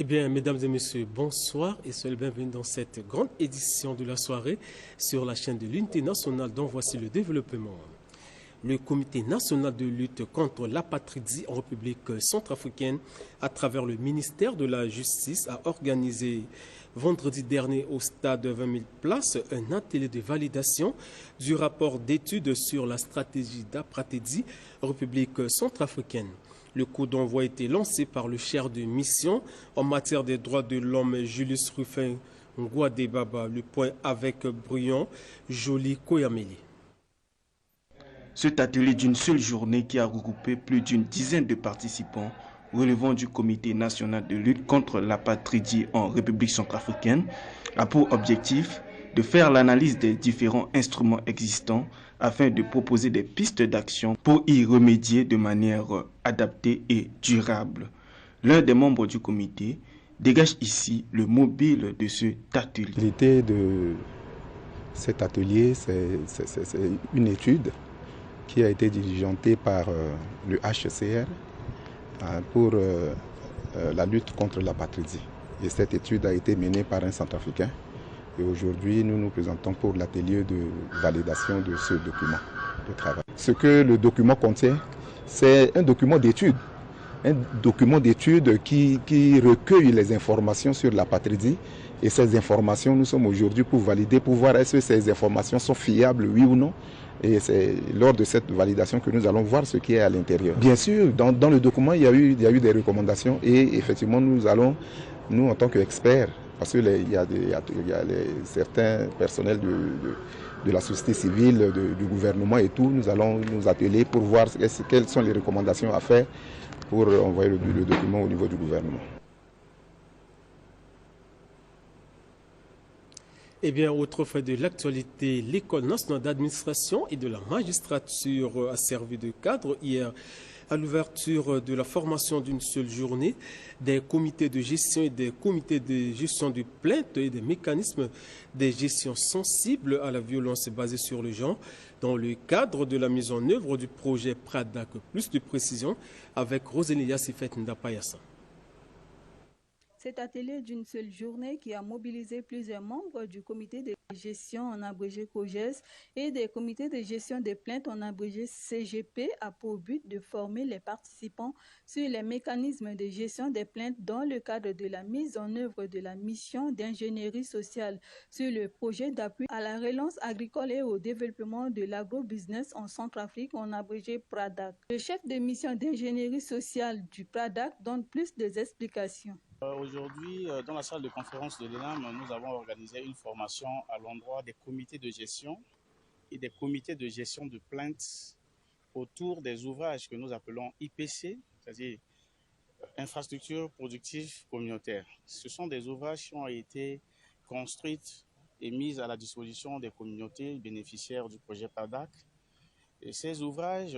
Eh bien, mesdames et messieurs, bonsoir et soyez les bienvenus dans cette grande édition de la soirée sur la chaîne de l'Unité nationale dont voici le développement. Le Comité national de lutte contre l'apatridie en République centrafricaine, à travers le ministère de la Justice, a organisé vendredi dernier au stade de 20 000 places un atelier de validation du rapport d'études sur la stratégie d'apatridie en République centrafricaine. Le coup d'envoi a été lancé par le chef de mission en matière des droits de l'homme, Julius Rufin Ngouadebaba. Le point avec Brion Joly Koyameli. Cet atelier d'une seule journée qui a regroupé plus d'une dizaine de participants relevant du Comité national de lutte contre l'apatridie en République centrafricaine a pour objectif de faire l'analyse des différents instruments existants afin de proposer des pistes d'action pour y remédier de manière adaptée et durable. L'un des membres du comité dégage ici le mobile de cet atelier. L'idée de cet atelier, c'est une étude qui a été diligentée par le HCR pour la lutte contre l'apatridie. Et cette étude a été menée par un centrafricain. Et aujourd'hui, nous nous présentons pour l'atelier de validation de ce document de travail. Ce que le document contient, c'est un document d'étude. Un document d'étude qui recueille les informations sur l'apatridie. Et ces informations, nous sommes aujourd'hui pour valider, pour voir est-ce que ces informations sont fiables, oui ou non. Et c'est lors de cette validation que nous allons voir ce qui est à l'intérieur. Bien sûr, dans le document, il y a eu des recommandations et effectivement, nous en tant qu'experts, parce qu'il y a certains personnels de la société civile, du gouvernement et tout, nous allons nous atteler pour voir quelles sont les recommandations à faire pour envoyer le document au niveau du gouvernement. Eh bien, autre fait de l'actualité, l'École nationale d'administration et de la magistrature a servi de cadre hier à l'ouverture de la formation d'une seule journée des comités de gestion et des comités de gestion de plaintes et des mécanismes de gestion sensibles à la violence basée sur le genre dans le cadre de la mise en œuvre du projet PRADAC. Plus de précision avec Rosélie Yassifet Ndapayassa. Cet atelier d'une seule journée qui a mobilisé plusieurs membres du comité de gestion en abrégé COGES et des comités de gestion des plaintes en abrégé CGP a pour but de former les participants sur les mécanismes de gestion des plaintes dans le cadre de la mise en œuvre de la mission d'ingénierie sociale sur le projet d'appui à la relance agricole et au développement de l'agrobusiness en Centrafrique en abrégé PRADAC. Le chef de mission d'ingénierie sociale du PRADAC donne plus d'explications. Aujourd'hui, dans la salle de conférence de l'ENAM, nous avons organisé une formation à l'endroit des comités de gestion et des comités de gestion de plaintes autour des ouvrages que nous appelons IPC, c'est-à-dire infrastructures productives communautaires. Ce sont des ouvrages qui ont été construits et mis à la disposition des communautés bénéficiaires du projet PADAC. Et ces ouvrages,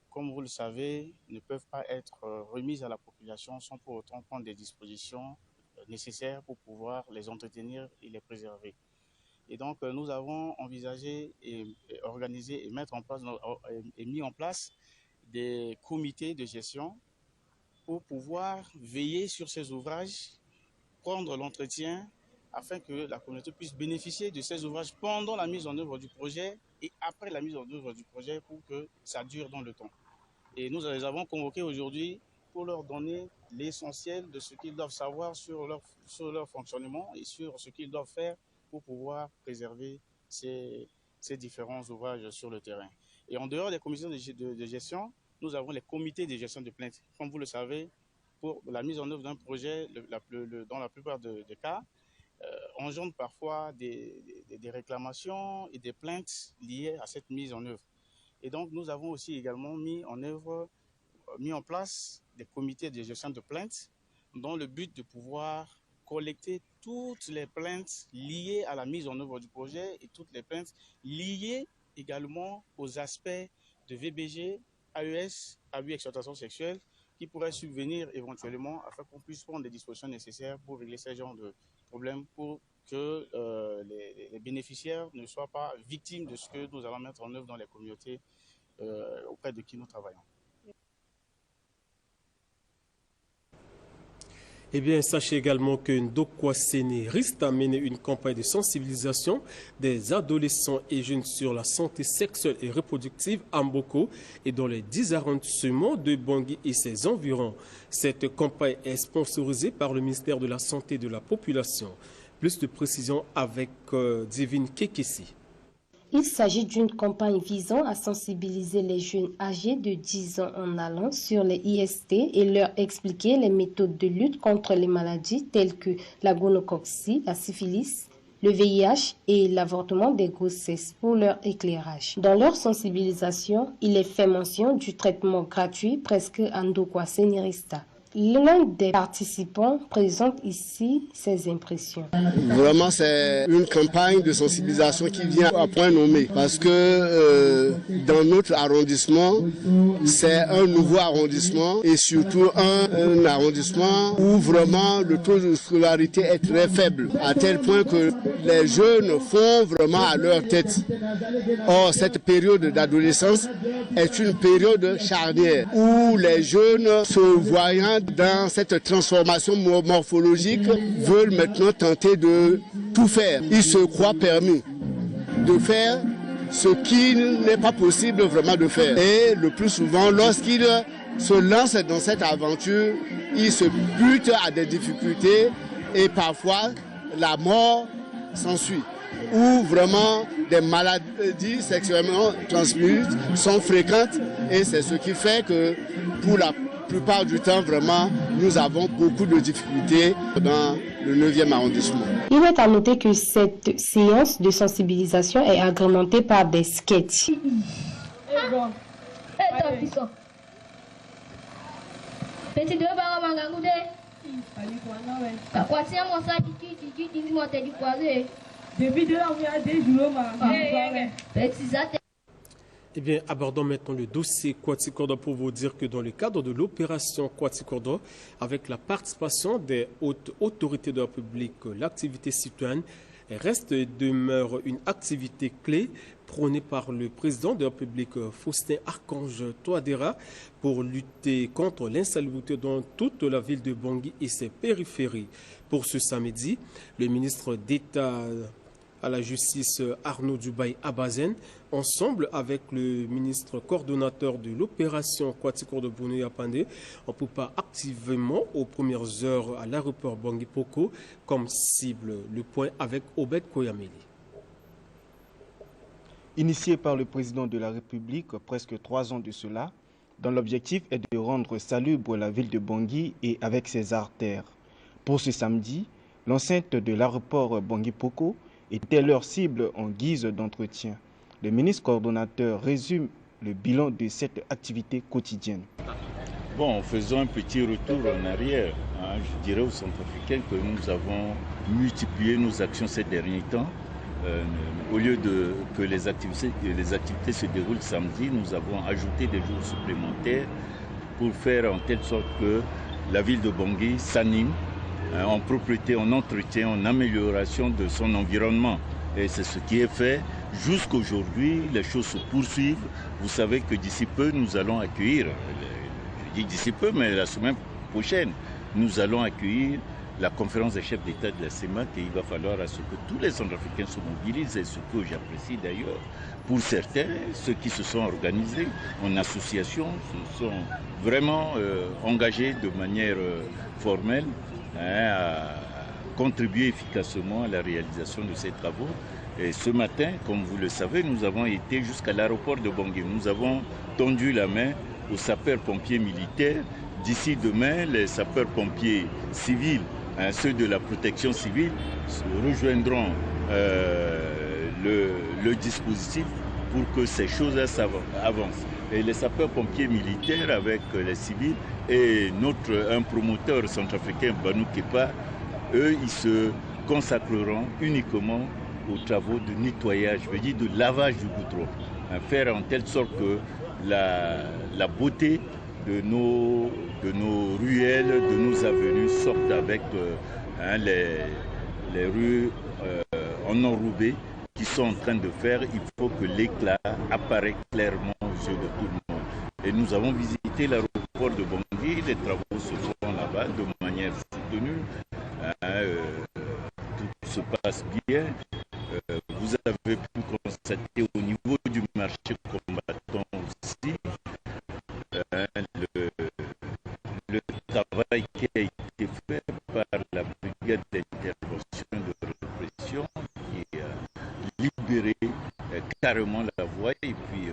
comme vous le savez, ne peuvent pas être remis à la population sans pour autant prendre des dispositions nécessaires pour pouvoir les entretenir et les préserver. Et donc, nous avons envisagé et organisé et mis en place des comités de gestion pour pouvoir veiller sur ces ouvrages, prendre l'entretien afin que la communauté puisse bénéficier de ces ouvrages pendant la mise en œuvre du projet et après la mise en œuvre du projet pour que ça dure dans le temps. Et nous les avons convoqués aujourd'hui pour leur donner l'essentiel de ce qu'ils doivent savoir sur leur fonctionnement et sur ce qu'ils doivent faire pour pouvoir préserver ces différents ouvrages sur le terrain. Et en dehors des commissions de gestion, nous avons les comités de gestion de plaintes. Comme vous le savez, pour la mise en œuvre d'un projet, dans la plupart des cas, engendre parfois des réclamations et des plaintes liées à cette mise en œuvre. Et donc, nous avons aussi également mis en place des comités de gestion de plaintes dans le but de pouvoir collecter toutes les plaintes liées à la mise en œuvre du projet et toutes les plaintes liées également aux aspects de VBG, AES, abus et exploitation sexuelle, qui pourraient subvenir éventuellement afin qu'on puisse prendre des dispositions nécessaires pour régler ce genre de problèmes pour que les bénéficiaires ne soient pas victimes de ce que nous allons mettre en œuvre dans les communautés auprès de qui nous travaillons. Eh bien, sachez également que Ndokwa Séné risque à mener une campagne de sensibilisation des adolescents et jeunes sur la santé sexuelle et reproductive à Mboko et dans les 10 arrondissements de Bangui et ses environs. Cette campagne est sponsorisée par le ministère de la Santé et de la Population. Plus de précisions avec Divine Kekesi. Il s'agit d'une campagne visant à sensibiliser les jeunes âgés de 10 ans en allant sur les IST et leur expliquer les méthodes de lutte contre les maladies telles que la gonococcie, la syphilis, le VIH et l'avortement des grossesses pour leur éclairage. Dans leur sensibilisation, il est fait mention du traitement gratuit presque à Ndokwa Sénérista. L'un des participants présente ici ses impressions. Vraiment, c'est une campagne de sensibilisation qui vient à point nommé parce que dans notre arrondissement, c'est un nouveau arrondissement et surtout un arrondissement où vraiment le taux de scolarité est très faible, à tel point que les jeunes font vraiment à leur tête. Or, cette période d'adolescence est une période charnière où les jeunes se voyant dans cette transformation morphologique veulent maintenant tenter de tout faire. Ils se croient permis de faire ce qui n'est pas possible vraiment de faire. Et le plus souvent, lorsqu'ils se lancent dans cette aventure, ils se butent à des difficultés et parfois la mort s'ensuit. Où vraiment des maladies sexuellement transmises sont fréquentes et c'est ce qui fait que pour la plupart du temps, vraiment, nous avons beaucoup de difficultés dans le 9e arrondissement. Il est à noter que cette séance de sensibilisation est agrémentée par des sketchs. Eh bien, abordons maintenant le dossier Kwatikodo pour vous dire que dans le cadre de l'opération Kwatikodo, avec la participation des hautes autorités de la République, l'activité citoyenne reste et demeure une activité clé prônée par le président de la République, Faustin Archange Touadéra, pour lutter contre l'insalubrité dans toute la ville de Bangui et ses périphéries. Pour ce samedi, le ministre d'État à la justice Arnaud Dubaï Abazen, ensemble avec le ministre coordonnateur de l'opération Kwatikodo Bounou Yapandé, on prépare activement aux premières heures à l'aéroport Bangui Poko comme cible. Le point avec Obed Koyameli. Initié par le président de la République presque 3 ans de cela, dont l'objectif est de rendre salubre la ville de Bangui et avec ses artères. Pour ce samedi, l'enceinte de l'aéroport Bangui Poko était leur cible en guise d'entretien. Le ministre coordonnateur résume le bilan de cette activité quotidienne. Bon, faisons un petit retour en arrière. Je dirais aux Centrafricains que nous avons multiplié nos actions ces derniers temps. Au lieu que les activités se déroulent samedi, nous avons ajouté des jours supplémentaires pour faire en telle sorte que la ville de Bangui s'anime en propreté, en entretien, en amélioration de son environnement. Et c'est ce qui est fait. Jusqu'aujourd'hui, les choses se poursuivent. Vous savez que d'ici peu, nous allons accueillir, je dis d'ici peu, mais la semaine prochaine, nous allons accueillir la conférence des chefs d'État de la CEMAC et il va falloir à ce que tous les Centrafricains se mobilisent, et ce que j'apprécie d'ailleurs. Pour certains, ceux qui se sont organisés en association se sont vraiment engagés de manière formelle à contribuer efficacement à la réalisation de ces travaux. Et ce matin, comme vous le savez, nous avons été jusqu'à l'aéroport de Bangui. Nous avons tendu la main aux sapeurs-pompiers militaires. D'ici demain, les sapeurs-pompiers civils, ceux de la protection civile, rejoindront le dispositif pour que ces choses-là avancent. Et les sapeurs-pompiers militaires avec les civils et un promoteur centrafricain, Banou Kepa, eux, ils se consacreront uniquement aux travaux de nettoyage, je veux dire de lavage du goudron. Faire en telle sorte que la beauté de nos ruelles, de nos avenues sortent avec les rues en enrobé qui sont en train de faire. Il faut que l'éclat apparaisse clairement aux yeux de tout le monde. Et nous avons visité l'aéroport de Bangui, les travaux se font là-bas de manière manière soutenue. Tout se passe bien. Vous avez pu constater au niveau du marché combattant aussi le travail qui a été fait par la brigade d'intervention de répression qui a libéré carrément la voie et puis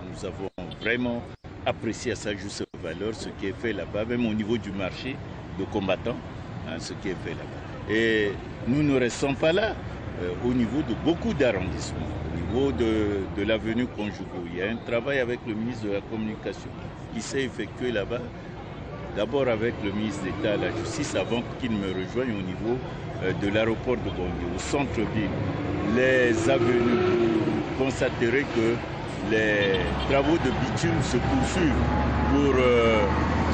nous avons vraiment apprécié à sa juste valeur ce qui est fait là-bas, même au niveau du marché de combattants, ce qui est fait là-bas. Et nous ne restons pas là. Au niveau de beaucoup d'arrondissements, au niveau de l'avenue Conjugo, il y a un travail avec le ministre de la Communication qui s'est effectué là-bas, d'abord avec le ministre d'État à la Justice avant qu'il me rejoigne au niveau de l'aéroport de Bangui, au centre-ville. Les avenues, vous constaterez que les travaux de bitume se poursuivent pour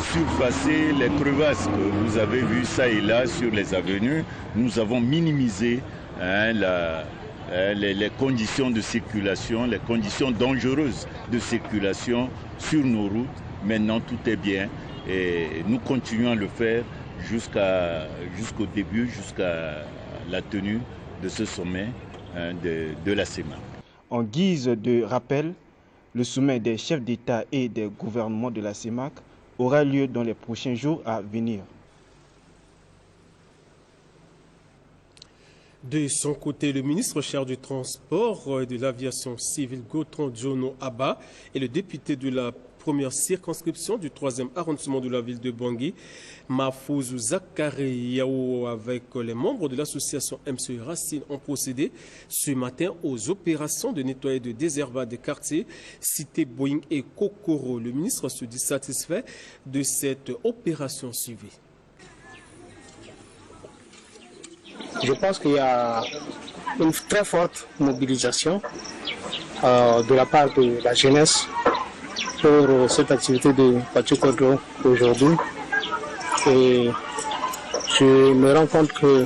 surfacer les crevasses que vous avez vues ça et là sur les avenues. Nous avons minimisé les conditions de circulation, les conditions dangereuses de circulation sur nos routes. Maintenant, tout est bien et nous continuons à le faire jusqu'au début, jusqu'à la tenue de ce sommet de la CEMAC. En guise de rappel, le sommet des chefs d'État et des gouvernements de la CEMAC aura lieu dans les prochains jours à venir. De son côté, le ministre chargé du transport et de l'aviation civile, Gautran Djono Abba, et le député de la première circonscription du 3e arrondissement de la ville de Bangui, Mahfouzou Zakariaou, avec les membres de l'association MC Racine, ont procédé ce matin aux opérations de nettoyage de désherbage des quartiers Cité Boeing et Kokoro. Le ministre se dit satisfait de cette opération suivie. Je pense qu'il y a une très forte mobilisation de la part de la jeunesse pour cette activité de Pachukodro aujourd'hui. Et je me rends compte que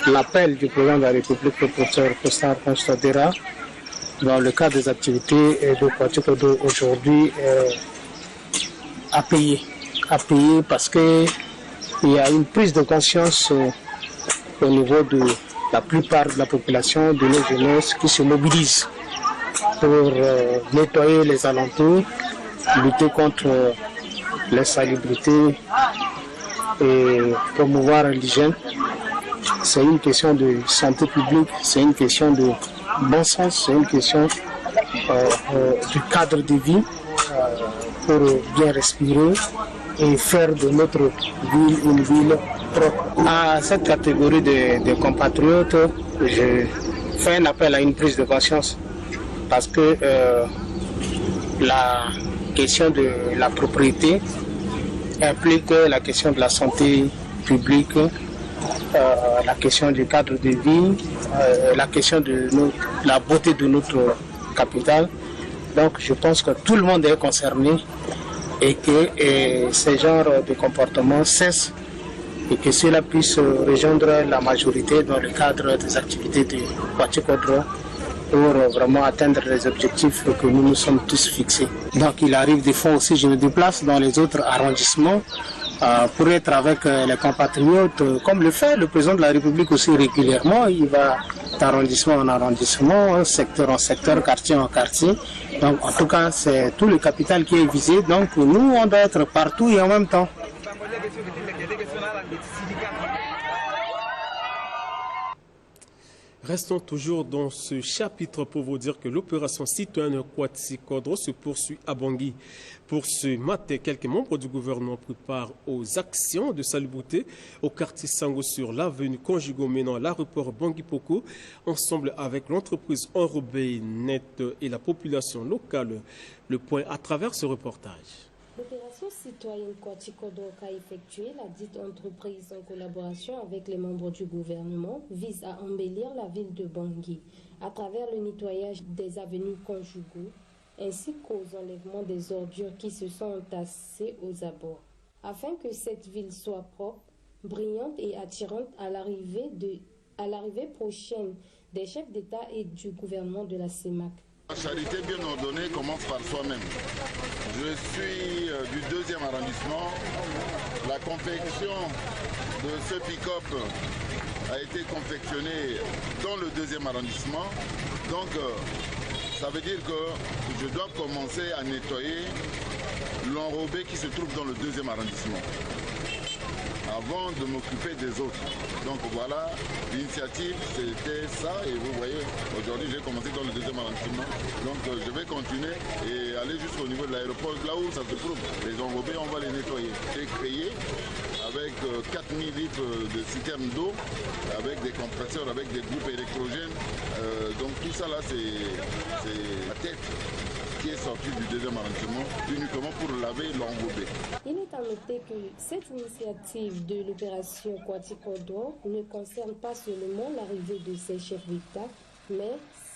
l'appel du président de la République, le professeur Kostar Constadera, dans le cadre des activités de Pachukodro aujourd'hui, a payé parce qu'il y a une prise de conscience au niveau de la plupart de la population, de nos jeunesses qui se mobilisent pour nettoyer les alentours, lutter contre l'insalubrité et promouvoir l'hygiène. C'est une question de santé publique, c'est une question de bon sens, c'est une question du cadre de vie pour bien respirer et faire de notre ville une ville propre. À cette catégorie de compatriotes, je fais un appel à une prise de conscience parce que la question de la propriété implique la question de la santé publique, la question du cadre de vie, la question de la beauté de notre capitale. Donc je pense que tout le monde est concerné et que ces genres de comportements cessent et que cela puisse rejoindre la majorité dans le cadre des activités de Pachukodro pour vraiment atteindre les objectifs que nous nous sommes tous fixés. Donc il arrive des fois aussi, je me déplace dans les autres arrondissements pour être avec les compatriotes, comme le fait le président de la République aussi régulièrement. Il va d'arrondissement en arrondissement, secteur en secteur, quartier en quartier. Donc en tout cas, c'est tout le capital qui est visé. Donc nous, on doit être partout et en même temps. Restons toujours dans ce chapitre pour vous dire que l'opération citoyenne Kwatsi-Kodro se poursuit à Bangui. Pour ce matin, quelques membres du gouvernement préparent aux actions de salubrité au quartier Sango sur l'avenue Conjugo menant à l'aéroport Bangui-Poko, ensemble avec l'entreprise Enrobé Net et la population locale. Le point à travers ce reportage. L'opération citoyenne Kwatsi-Kodro qu'a effectuée la dite entreprise en collaboration avec les membres du gouvernement vise à embellir la ville de Bangui à travers le nettoyage des avenues Conjugo ainsi qu'aux enlèvements des ordures qui se sont entassées aux abords, afin que cette ville soit propre, brillante et attirante à l'arrivée prochaine des chefs d'État et du gouvernement de la CEMAC. La charité bien ordonnée commence par soi-même. Je suis du 2e arrondissement. La confection de ce pick-up a été confectionnée dans le 2e arrondissement. Donc, ça veut dire que je dois commencer à nettoyer l'enrobé qui se trouve dans le 2e arrondissement avant de m'occuper des autres. Donc voilà, l'initiative c'était ça et vous voyez, aujourd'hui j'ai commencé dans le 2e arrondissement. Donc je vais continuer et aller jusqu'au niveau de l'aéroport, là où ça se trouve. Les enrobés, on va les nettoyer. J'ai créé avec 4000 litres de citernes d'eau, avec des compresseurs, avec des groupes électrogènes. Donc tout ça là c'est la tête qui est sorti du 2e arrondissement uniquement pour laver l'enrobé. Il est à noter que cette initiative de l'opération Quaticodo ne concerne pas seulement l'arrivée de ces chefs d'État, mais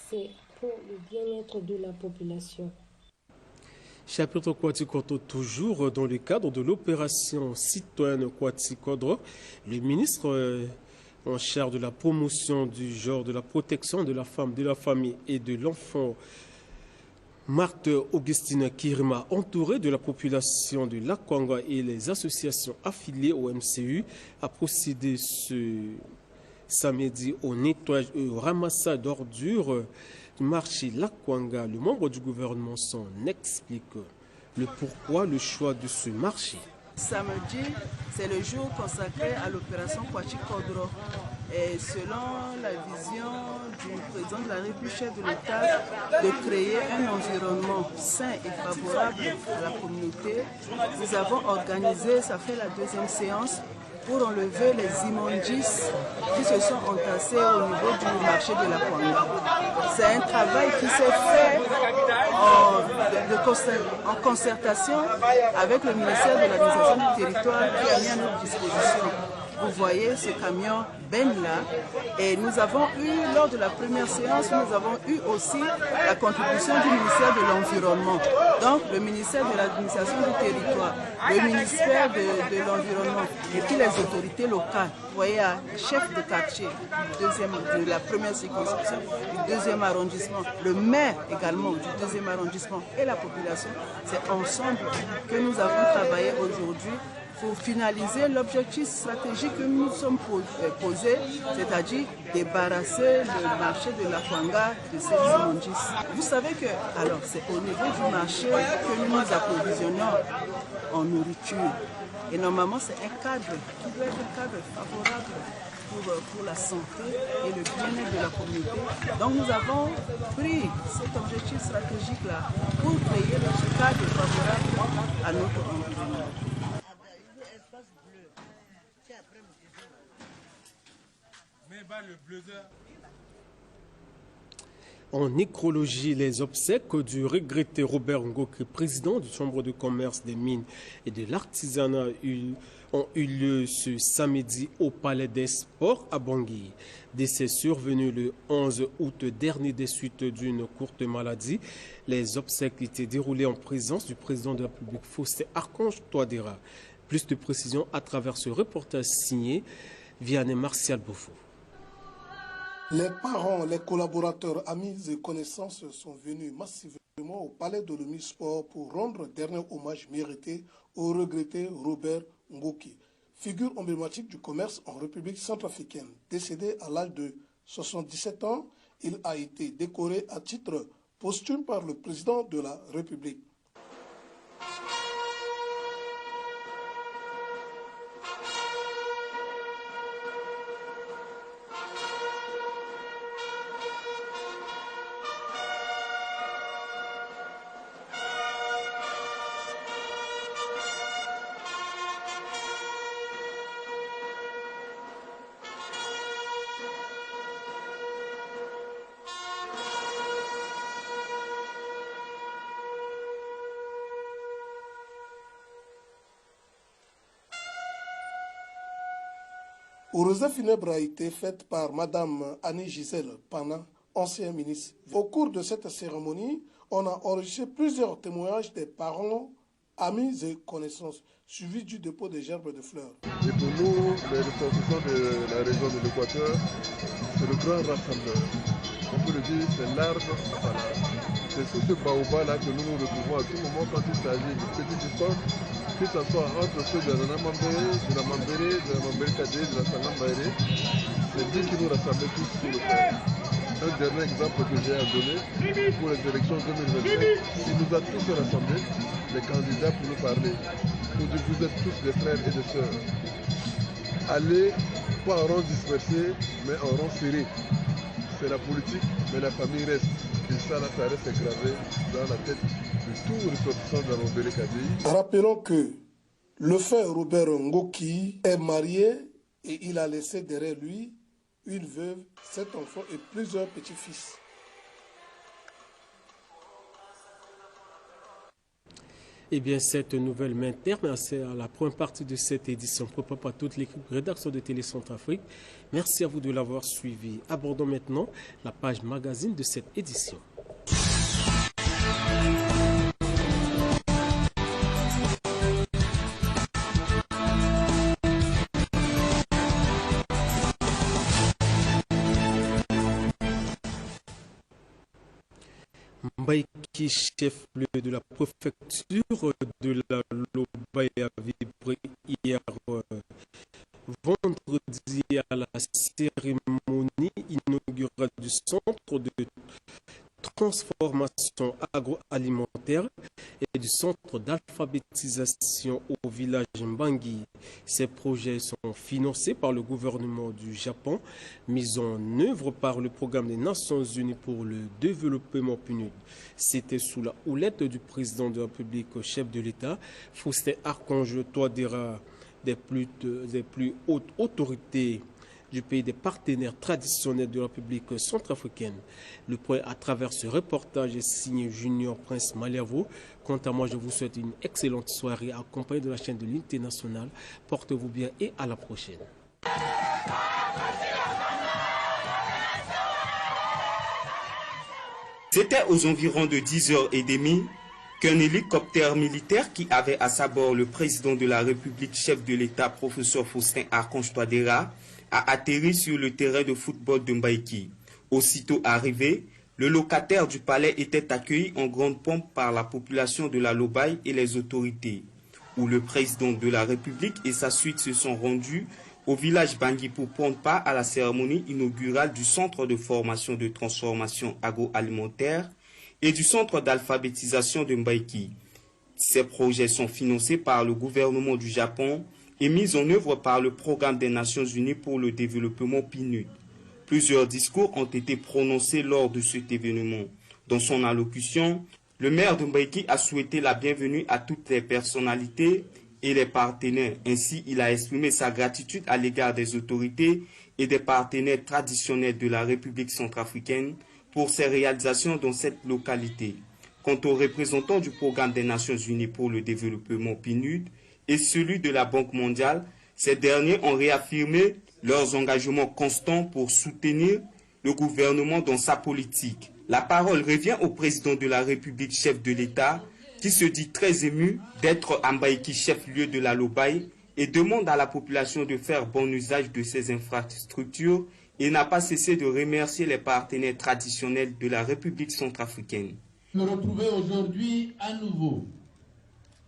c'est pour le bien-être de la population. Chapitre Quaticodo, toujours dans le cadre de l'opération citoyenne Quaticodo, le ministre en charge de la promotion du genre, de la protection de la femme, de la famille et de l'enfant, Marthe Augustine Kirima, entourée de la population de Lakwanga et les associations affiliées au MCU, a procédé ce samedi au nettoyage et au ramassage d'ordures du marché Lakwanga. Le membre du gouvernement s'en explique le pourquoi, le choix de ce marché. Samedi, c'est le jour consacré à l'opération Quaticodo. Et selon la vision du président de la République, chef de l'État, de créer un environnement sain et favorable à la communauté, nous avons organisé, ça fait la 2e séance, pour enlever les immondices qui se sont entassés au niveau du marché de la Kwanga. C'est un travail qui s'est fait en concertation avec le ministère de l'administration du territoire qui a mis à notre disposition. Vous voyez ce camion Ben-là et nous avons eu, lors de la première séance, nous avons eu aussi la contribution du ministère de l'Environnement. Donc le ministère de l'administration du territoire, le ministère de l'Environnement et puis les autorités locales. Vous voyez, chef de quartier de la première circonscription, du 2e arrondissement, le maire également du 2e arrondissement et la population. C'est ensemble que nous avons travaillé aujourd'hui pour finaliser l'objectif stratégique que nous nous sommes posés, c'est-à-dire débarrasser le marché de la Kwanga de ces immondices. Vous savez que, alors, c'est au niveau du marché que nous nous approvisionnons en nourriture. Et normalement, c'est un cadre qui doit être un cadre favorable pour la santé et le bien-être de la communauté. Donc nous avons pris cet objectif stratégique-là pour créer ce cadre favorable à notre environnement. En nécrologie, les obsèques du regretté Robert Ngoké, président du Chambre de commerce des mines et de l'artisanat, ont eu lieu ce samedi au Palais des Sports à Bangui. Décès survenu le 11 août dernier des suites d'une courte maladie. Les obsèques étaient déroulées en présence du président de la République, Faustin Archange Touadéra. Plus de précisions à travers ce reportage signé Vianney Martial Bofo. Les parents, les collaborateurs, amis et connaissances sont venus massivement au Palais de l'Omnisport pour rendre dernier hommage mérité au regretté Robert Ngoké, figure emblématique du commerce en République centrafricaine. Décédé à l'âge de 77 ans, il a été décoré à titre posthume par le président de la République. L'oraison funèbre a été faite par Madame Annie Gisèle Pana, ancienne ministre. Au cours de cette cérémonie, on a enregistré plusieurs témoignages des parents, amis et connaissances, suivis du dépôt des gerbes de fleurs. Et pour nous, les ressortissants de la région de l'Équateur, c'est le grand rassembleur. on peut le dire, c'est l'arbre à palabre. C'est sous ce baobab-là que nous nous retrouvons à tout moment quand il s'agit de petites histoires, que ce soit entre ceux de la Mambéré, de la Mambéré Kadé, de la Salambaéré. C'est lui qui nous rassemble tous sur le terrain. Un dernier exemple que j'ai à donner pour les élections 2025, il nous a tous rassemblés, les candidats, pour nous parler. Pour dire que vous êtes tous des frères et des sœurs. Allez, pas en rond dispersé, mais en rond serré. C'est la politique, mais la famille reste. Et ça, là, ça reste gravé dans la tête de tout ressortissant de la Mambéré Kadé. Rappelons que le frère Robert Ngoki est marié et il a laissé derrière lui une veuve, 7 enfants et plusieurs petits-fils. Eh bien, cette nouvelle main terme, c'est à la première partie de cette édition propre par toute l'équipe rédaction de Télé Centrafrique. Merci à vous de l'avoir suivi. Abordons maintenant la page magazine de cette édition. Mbaïki, chef-lieu de la préfecture de la Lobaye, a vibré hier vendredi à la cérémonie inaugurale du centre de transformation agroalimentaire et du centre d'alphabétisation au village Mbangi. Ces projets sont financés par le gouvernement du Japon, mis en œuvre par le programme des Nations Unies pour le développement PNUD. C'était sous la houlette du président de la République, chef de l'État, Faustin Archange Touadéra, des plus hautes autorités du pays, des partenaires traditionnels de la République centrafricaine. Le point à travers ce reportage est signé Junior Prince Maliavo. Quant à moi, je vous souhaite une excellente soirée accompagnée de la chaîne de l'Unité nationale. Portez-vous bien et à la prochaine. C'était aux environs de 10h30 qu'un hélicoptère militaire qui avait à sa bord le président de la République, chef de l'État, professeur Faustin Archange Touadéra, a atterri sur le terrain de football de Mbaïki. Aussitôt arrivé, le locataire du palais était accueilli en grande pompe par la population de la Lobaye et les autorités, où le président de la République et sa suite se sont rendus au village Bangui pour prendre part à la cérémonie inaugurale du centre de formation de transformation agroalimentaire et du centre d'alphabétisation de Mbaïki. Ces projets sont financés par le gouvernement du Japon et mis en œuvre par le programme des Nations Unies pour le développement PNUD. Plusieurs discours ont été prononcés lors de cet événement. Dans son allocution, le maire de Mbaïki a souhaité la bienvenue à toutes les personnalités et les partenaires. Ainsi, il a exprimé sa gratitude à l'égard des autorités et des partenaires traditionnels de la République centrafricaine pour ses réalisations dans cette localité. Quant aux représentants du programme des Nations Unies pour le développement PNUD et celui de la Banque mondiale, ces derniers ont réaffirmé leurs engagements constants pour soutenir le gouvernement dans sa politique. La parole revient au président de la République, chef de l'État, qui se dit très ému d'être à Mbaïki, chef-lieu de la Lobaye, et demande à la population de faire bon usage de ces infrastructures et n'a pas cessé de remercier les partenaires traditionnels de la République centrafricaine. Me retrouver aujourd'hui à nouveau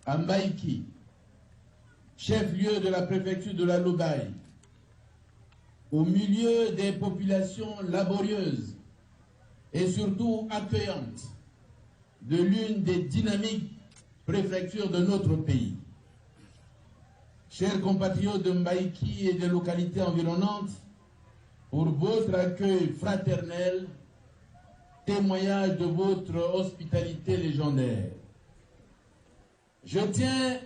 à Mbaïki, chef-lieu de la préfecture de la Lobaye, au milieu des populations laborieuses et surtout accueillantes de l'une des dynamiques préfectures de notre pays. Chers compatriotes de Mbaïki et des localités environnantes, pour votre accueil fraternel, témoignage de votre hospitalité légendaire. Je tiens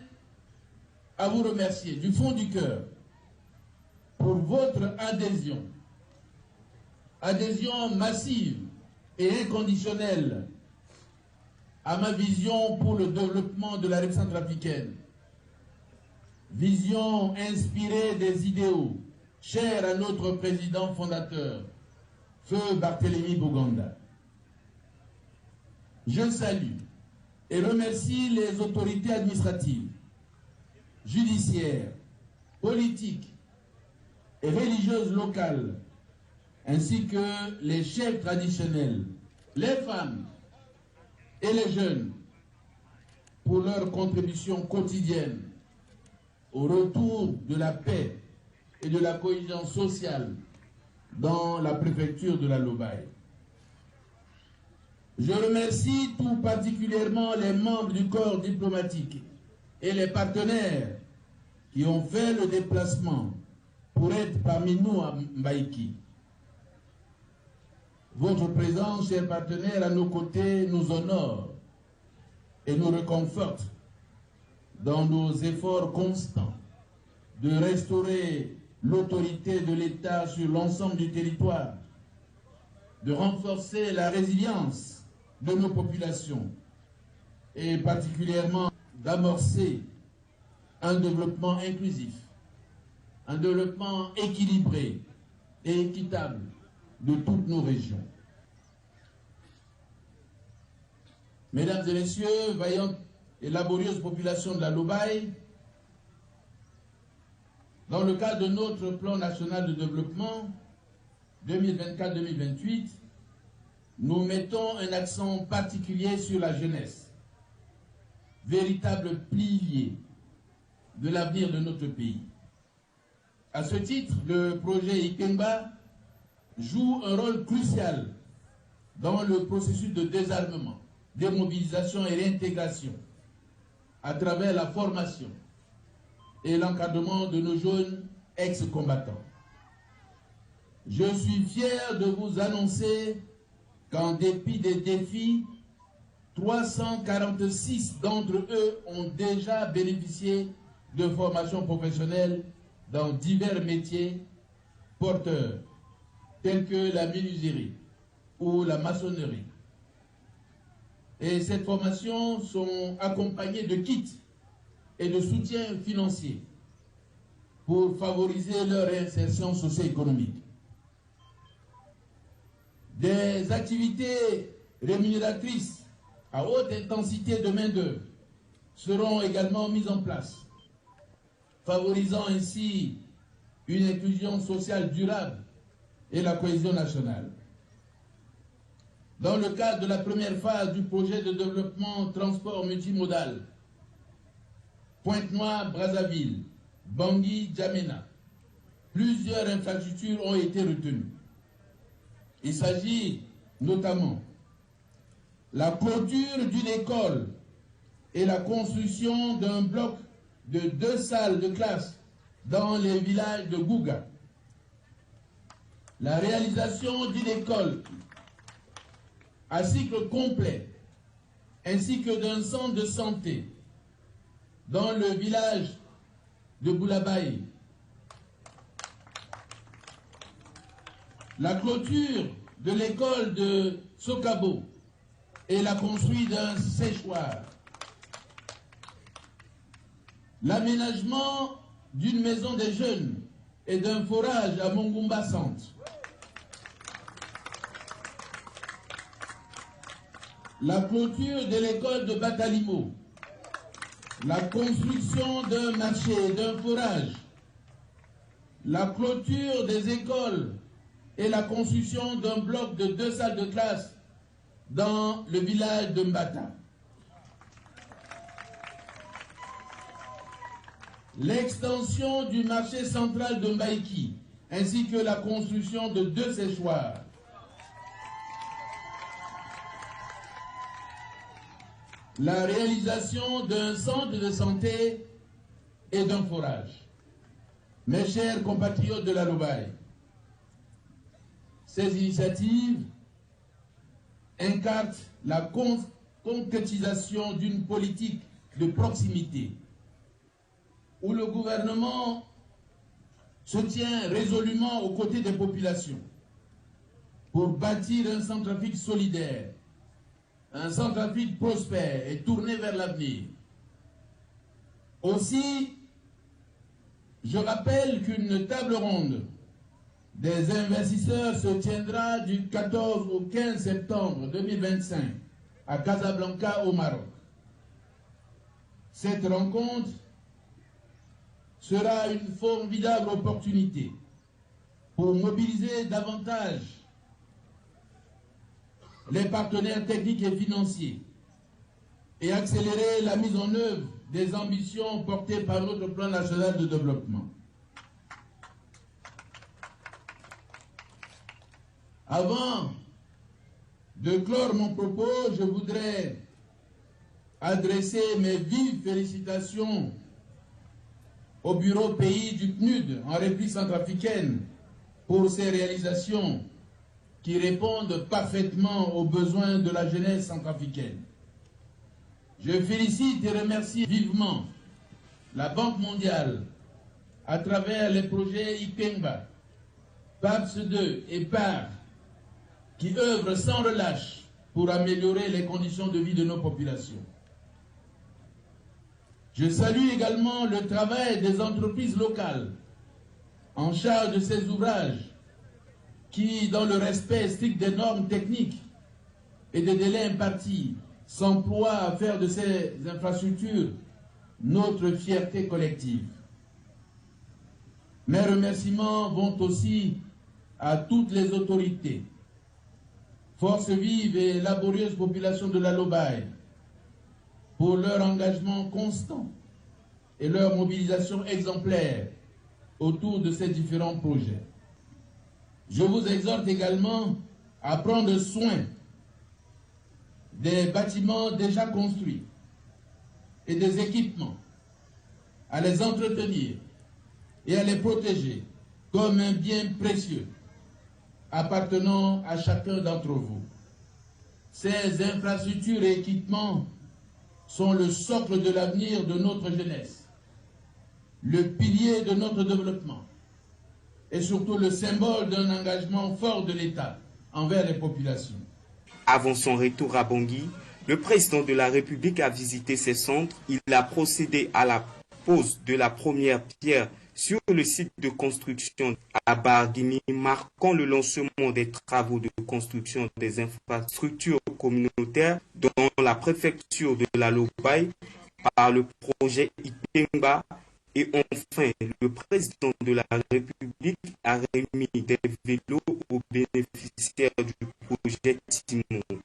à vous remercier du fond du cœur pour votre adhésion massive et inconditionnelle à ma vision pour le développement de la République centrafricaine. Vision inspirée des idéaux chers à notre président fondateur, Feu Barthélemy Boganda. Je salue et remercie les autorités administratives, judiciaires, politiques et religieuses locales, ainsi que les chefs traditionnels, les femmes et les jeunes pour leur contribution quotidienne au retour de la paix et de la cohésion sociale dans la préfecture de la Lobaye. Je remercie tout particulièrement les membres du corps diplomatique et les partenaires qui ont fait le déplacement pour être parmi nous à Mbaïki. Votre présence, chers partenaires, à nos côtés nous honore et nous réconforte dans nos efforts constants de restaurer l'autorité de l'État sur l'ensemble du territoire, de renforcer la résilience de nos populations et particulièrement d'amorcer un développement inclusif, un développement équilibré et équitable de toutes nos régions. Mesdames et messieurs, vaillantes et laborieuses populations de la Lobaye, dans le cadre de notre plan national de développement 2024-2028, nous mettons un accent particulier sur la jeunesse, véritable pilier de l'avenir de notre pays. À ce titre, le projet Ikemba joue un rôle crucial dans le processus de désarmement, démobilisation et réintégration à travers la formation et l'encadrement de nos jeunes ex-combattants. Je suis fier de vous annoncer qu'en dépit des défis, 346 d'entre eux ont déjà bénéficié de formations professionnelles dans divers métiers porteurs, tels que la menuiserie ou la maçonnerie. Et ces formations sont accompagnées de kits et de soutien financier pour favoriser leur réinsertion socio-économique. Des activités rémunératrices à haute intensité de main-d'œuvre seront également mises en place, favorisant ainsi une inclusion sociale durable et la cohésion nationale. Dans le cadre de la première phase du projet de développement transport multimodal, Pointe-Noire-Brazzaville, Bangui-Djamena, plusieurs infrastructures ont été retenues. Il s'agit notamment de la clôture d'une école et la construction d'un bloc de 2 salles de classe dans les villages de Gouga. La réalisation d'une école à cycle complet ainsi que d'un centre de santé dans le village de Boulabaye. La clôture de l'école de Sokabo et la construite d'un séchoir. L'aménagement d'une maison des jeunes et d'un forage à Mongumba Centre. La clôture de l'école de Batalimo. La construction d'un marché et d'un forage. La clôture des écoles et la construction d'un bloc de 2 salles de classe dans le village de Mbata. L'extension du marché central de Mbaïki, ainsi que la construction de 2 séchoirs. La réalisation d'un centre de santé et d'un forage. Mes chers compatriotes de la Lobaye, ces initiatives incarnent la concrétisation d'une politique de proximité où le gouvernement se tient résolument aux côtés des populations pour bâtir un Centrafrique solidaire, un Centrafrique prospère et tourné vers l'avenir. Aussi, je rappelle qu'une table ronde des investisseurs se tiendra du 14 au 15 septembre 2025 à Casablanca au Maroc. Cette rencontre sera une formidable opportunité pour mobiliser davantage les partenaires techniques et financiers et accélérer la mise en œuvre des ambitions portées par notre plan national de développement. Avant de clore mon propos, je voudrais adresser mes vives félicitations au bureau pays du PNUD en République centrafricaine pour ses réalisations qui répondent parfaitement aux besoins de la jeunesse centrafricaine. Je félicite et remercie vivement la Banque mondiale à travers les projets IPENGBA, PAPS 2 et PAR qui œuvrent sans relâche pour améliorer les conditions de vie de nos populations. Je salue également le travail des entreprises locales en charge de ces ouvrages qui, dans le respect strict des normes techniques et des délais impartis, s'emploient à faire de ces infrastructures notre fierté collective. Mes remerciements vont aussi à toutes les autorités, forces vives et laborieuses populations de la Lobaye, pour leur engagement constant et leur mobilisation exemplaire autour de ces différents projets. Je vous exhorte également à prendre soin des bâtiments déjà construits et des équipements, à les entretenir et à les protéger comme un bien précieux appartenant à chacun d'entre vous. Ces infrastructures et équipements sont le socle de l'avenir de notre jeunesse, le pilier de notre développement et surtout le symbole d'un engagement fort de l'État envers les populations. Avant son retour à Bangui, le président de la République a visité ces centres. Il a procédé à la pose de la première pierre sur le site de construction à Barguini, marquant le lancement des travaux de construction des infrastructures communautaires dans la préfecture de la Lobaye par le projet IPENGBA. Et enfin, le président de la République a remis des vélos aux bénéficiaires du projet Timon.